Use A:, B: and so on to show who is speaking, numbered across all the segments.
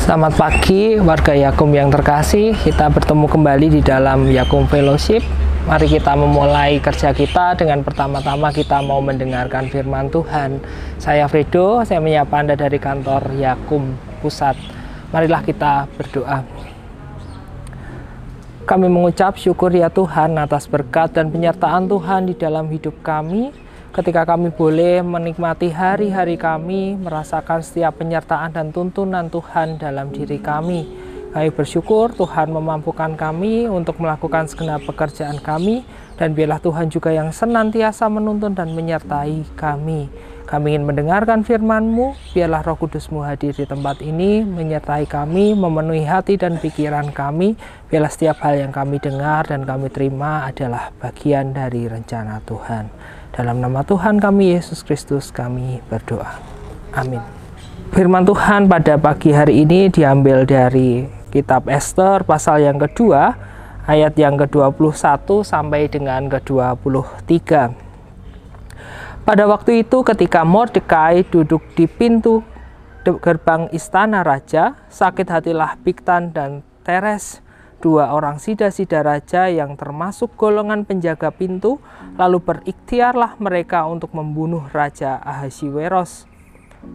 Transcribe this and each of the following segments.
A: Selamat pagi warga Yakum yang terkasih. Kita bertemu kembali di dalam Yakum Fellowship. Mari kita memulai kerja kita dengan pertama-tama kita mau mendengarkan firman Tuhan. Saya Fredo, saya menyapa Anda dari kantor Yakum Pusat. Marilah kita berdoa. Kami mengucap syukur ya Tuhan atas berkat dan penyertaan Tuhan di dalam hidup kami. Ketika kami boleh menikmati hari-hari kami, merasakan setiap penyertaan dan tuntunan Tuhan dalam diri kami. Kami bersyukur Tuhan memampukan kami untuk melakukan segenap pekerjaan kami, dan biarlah Tuhan juga yang senantiasa menuntun dan menyertai kami. Kami ingin mendengarkan firman-Mu, biarlah Roh Kudus-Mu hadir di tempat ini, menyertai kami, memenuhi hati dan pikiran kami. Biarlah setiap hal yang kami dengar dan kami terima adalah bagian dari rencana Tuhan. Dalam nama Tuhan kami, Yesus Kristus, kami berdoa. Amin. Firman Tuhan pada pagi hari ini diambil dari kitab Ester pasal yang kedua, ayat yang ke-21 sampai dengan ke-23. Pada waktu itu ketika Mordekai duduk di pintu gerbang istana raja, sakit hatilah Bigtan dan Teres, dua orang sida-sida raja yang termasuk golongan penjaga pintu, lalu berikhtiarlah mereka untuk membunuh Raja Ahasiweros.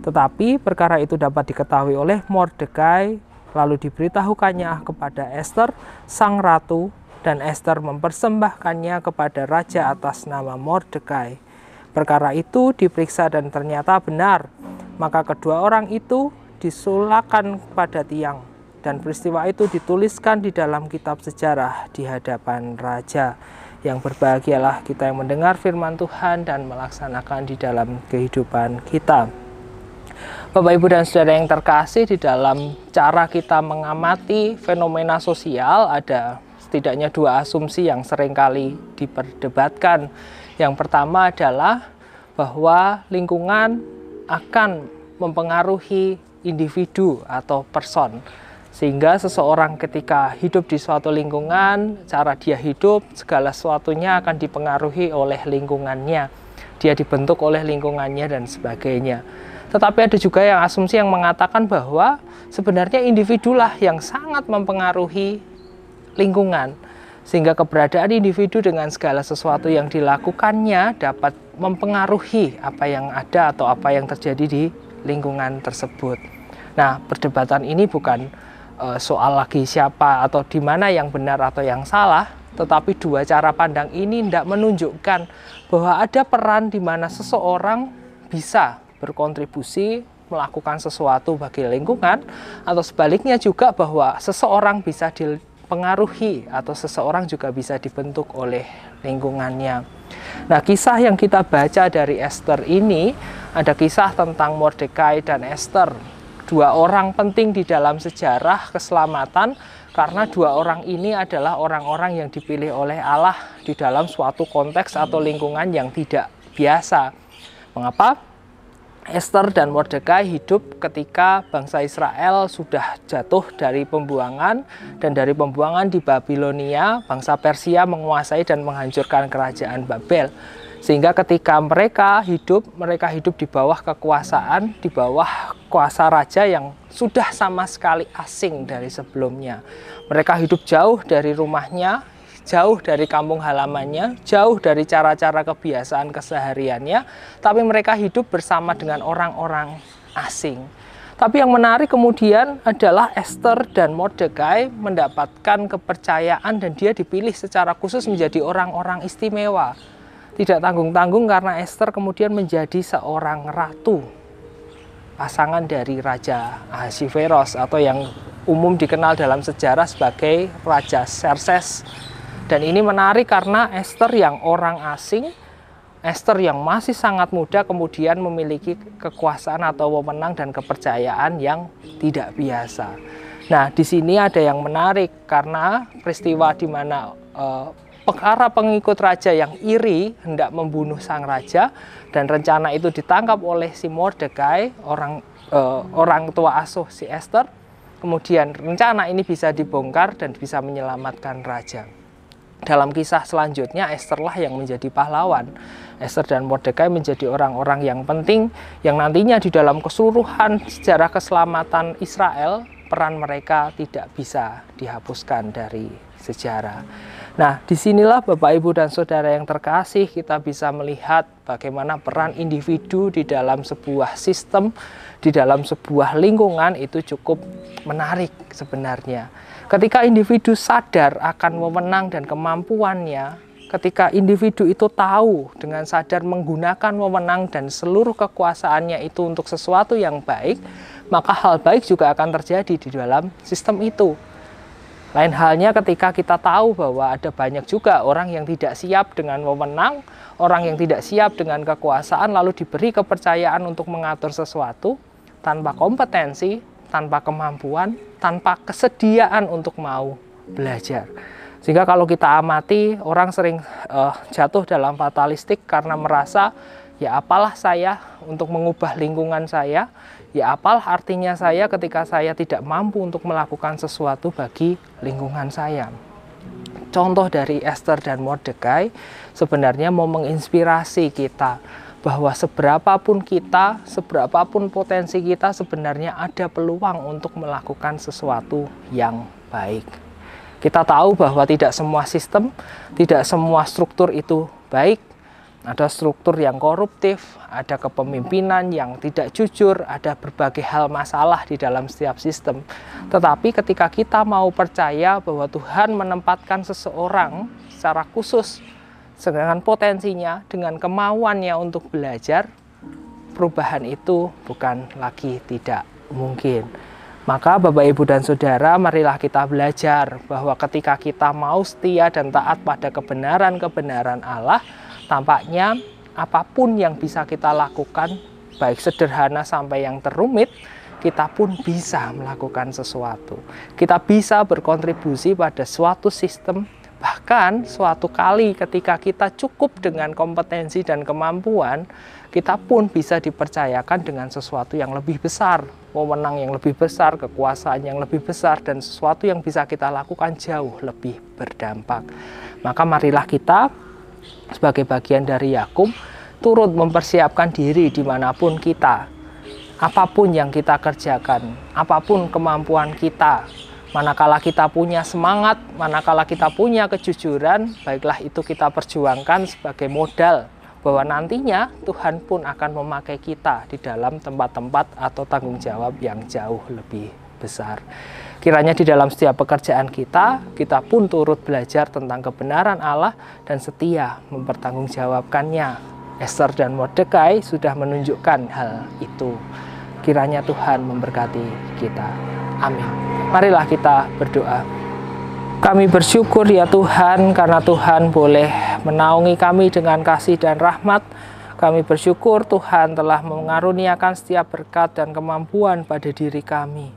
A: Tetapi perkara itu dapat diketahui oleh Mordekai, lalu diberitahukannya kepada Ester, sang ratu, dan Ester mempersembahkannya kepada raja atas nama Mordekai. Perkara itu diperiksa dan ternyata benar, maka kedua orang itu disulakan pada tiang. Dan peristiwa itu dituliskan di dalam kitab sejarah di hadapan raja. Yang berbahagialah kita yang mendengar firman Tuhan dan melaksanakan di dalam kehidupan kita. Bapak, Ibu, dan Saudara yang terkasih, di dalam cara kita mengamati fenomena sosial ada setidaknya dua asumsi yang seringkali diperdebatkan. Yang pertama adalah bahwa lingkungan akan mempengaruhi individu atau person. Sehingga seseorang ketika hidup di suatu lingkungan, cara dia hidup, segala sesuatunya akan dipengaruhi oleh lingkungannya. Dia dibentuk oleh lingkungannya dan sebagainya. Tetapi ada juga yang asumsi yang mengatakan bahwa sebenarnya individulah yang sangat mempengaruhi lingkungan. Sehingga keberadaan individu dengan segala sesuatu yang dilakukannya dapat mempengaruhi apa yang ada atau apa yang terjadi di lingkungan tersebut. Nah, perdebatan ini bukan soal lagi siapa atau di mana yang benar atau yang salah, tetapi dua cara pandang ini tidak menunjukkan bahwa ada peran di mana seseorang bisa berkontribusi melakukan sesuatu bagi lingkungan, atau sebaliknya juga bahwa seseorang bisa dipengaruhi atau seseorang juga bisa dibentuk oleh lingkungannya. Nah, kisah yang kita baca dari Ester ini ada kisah tentang Mordekai dan Ester. Dua orang penting di dalam sejarah keselamatan, karena dua orang ini adalah orang-orang yang dipilih oleh Allah di dalam suatu konteks atau lingkungan yang tidak biasa. Mengapa? Ester dan Mordekai hidup ketika bangsa Israel sudah jatuh dari pembuangan, dan dari pembuangan di Babilonia, bangsa Persia menguasai dan menghancurkan kerajaan Babel. Sehingga ketika mereka hidup di bawah kekuasaan, di bawah kuasa raja yang sudah sama sekali asing dari sebelumnya. Mereka hidup jauh dari rumahnya, jauh dari kampung halamannya, jauh dari cara-cara kebiasaan kesehariannya, tapi mereka hidup bersama dengan orang-orang asing. Tapi yang menarik kemudian adalah Ester dan Mordekai mendapatkan kepercayaan dan dia dipilih secara khusus menjadi orang-orang istimewa. Tidak tanggung-tanggung karena Ester kemudian menjadi seorang ratu, pasangan dari Raja Ahasiweros atau yang umum dikenal dalam sejarah sebagai Raja Xerxes. Dan ini menarik karena Ester yang orang asing, Ester yang masih sangat muda kemudian memiliki kekuasaan atau wewenang dan kepercayaan yang tidak biasa. Nah, di sini ada yang menarik karena peristiwa di mana para pengikut raja yang iri hendak membunuh sang raja, dan rencana itu ditangkap oleh si Mordekai, orang tua asuh si Ester. Kemudian rencana ini bisa dibongkar dan bisa menyelamatkan raja. Dalam kisah selanjutnya, Ester lah yang menjadi pahlawan. Ester dan Mordekai menjadi orang-orang yang penting yang nantinya di dalam keseluruhan sejarah keselamatan Israel peran mereka tidak bisa dihapuskan dari sejarah. Nah, disinilah Bapak, Ibu, dan Saudara yang terkasih, kita bisa melihat bagaimana peran individu di dalam sebuah sistem, di dalam sebuah lingkungan itu cukup menarik sebenarnya. Ketika individu sadar akan wewenang dan kemampuannya, ketika individu itu tahu dengan sadar menggunakan wewenang dan seluruh kekuasaannya itu untuk sesuatu yang baik, maka hal baik juga akan terjadi di dalam sistem itu. Lain halnya ketika kita tahu bahwa ada banyak juga orang yang tidak siap dengan wewenang, orang yang tidak siap dengan kekuasaan, lalu diberi kepercayaan untuk mengatur sesuatu tanpa kompetensi, tanpa kemampuan, tanpa kesediaan untuk mau belajar. Sehingga kalau kita amati, orang sering jatuh dalam fatalistik karena merasa, ya apalah saya untuk mengubah lingkungan saya, ya apalah artinya saya ketika saya tidak mampu untuk melakukan sesuatu bagi lingkungan saya. Contoh dari Esther dan Mordekai sebenarnya mau menginspirasi kita bahwa seberapapun kita, seberapapun potensi kita, sebenarnya ada peluang untuk melakukan sesuatu yang baik. Kita tahu bahwa tidak semua sistem, tidak semua struktur itu baik. Ada struktur yang koruptif, ada kepemimpinan yang tidak jujur, ada berbagai hal masalah di dalam setiap sistem. Tetapi ketika kita mau percaya bahwa Tuhan menempatkan seseorang secara khusus dengan potensinya, dengan kemauannya untuk belajar, perubahan itu bukan lagi tidak mungkin. Maka Bapak, Ibu, dan Saudara, marilah kita belajar bahwa ketika kita mau setia dan taat pada kebenaran-kebenaran Allah, tampaknya apapun yang bisa kita lakukan, baik sederhana sampai yang terumit, kita pun bisa melakukan sesuatu. Kita bisa berkontribusi pada suatu sistem, bahkan suatu kali ketika kita cukup dengan kompetensi dan kemampuan, kita pun bisa dipercayakan dengan sesuatu yang lebih besar, wewenang yang lebih besar, kekuasaan yang lebih besar, dan sesuatu yang bisa kita lakukan jauh lebih berdampak. Maka marilah kita sebagai bagian dari Yakub turut mempersiapkan diri dimanapun kita, apapun yang kita kerjakan, apapun kemampuan kita, manakala kita punya semangat, manakala kita punya kejujuran, baiklah itu kita perjuangkan sebagai modal bahwa nantinya Tuhan pun akan memakai kita di dalam tempat-tempat atau tanggung jawab yang jauh lebih besar. Kiranya di dalam setiap pekerjaan kita pun turut belajar tentang kebenaran Allah dan setia mempertanggungjawabkannya. Esther dan Mordekai sudah menunjukkan hal itu. Kiranya Tuhan memberkati kita. Amin. Marilah kita berdoa. Kami bersyukur ya Tuhan, karena Tuhan boleh menaungi kami dengan kasih dan rahmat. Kami bersyukur Tuhan telah mengaruniakan setiap berkat dan kemampuan pada diri kami.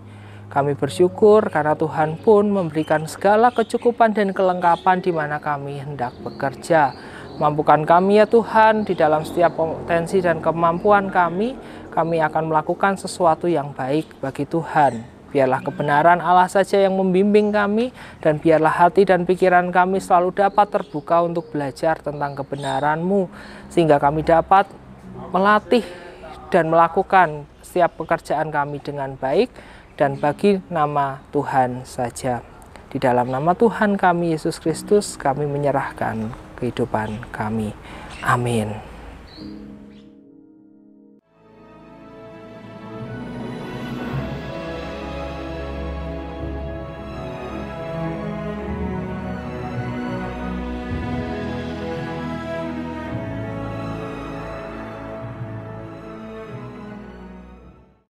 A: Kami bersyukur karena Tuhan pun memberikan segala kecukupan dan kelengkapan di mana kami hendak bekerja. Mampukan kami ya Tuhan, di dalam setiap potensi dan kemampuan kami akan melakukan sesuatu yang baik bagi Tuhan. Biarlah kebenaran Allah saja yang membimbing kami, dan biarlah hati dan pikiran kami selalu dapat terbuka untuk belajar tentang kebenaran-Mu, sehingga kami dapat melatih dan melakukan setiap pekerjaan kami dengan baik, dan bagi nama Tuhan saja. Di dalam nama Tuhan kami, Yesus Kristus, kami menyerahkan kehidupan kami. Amin.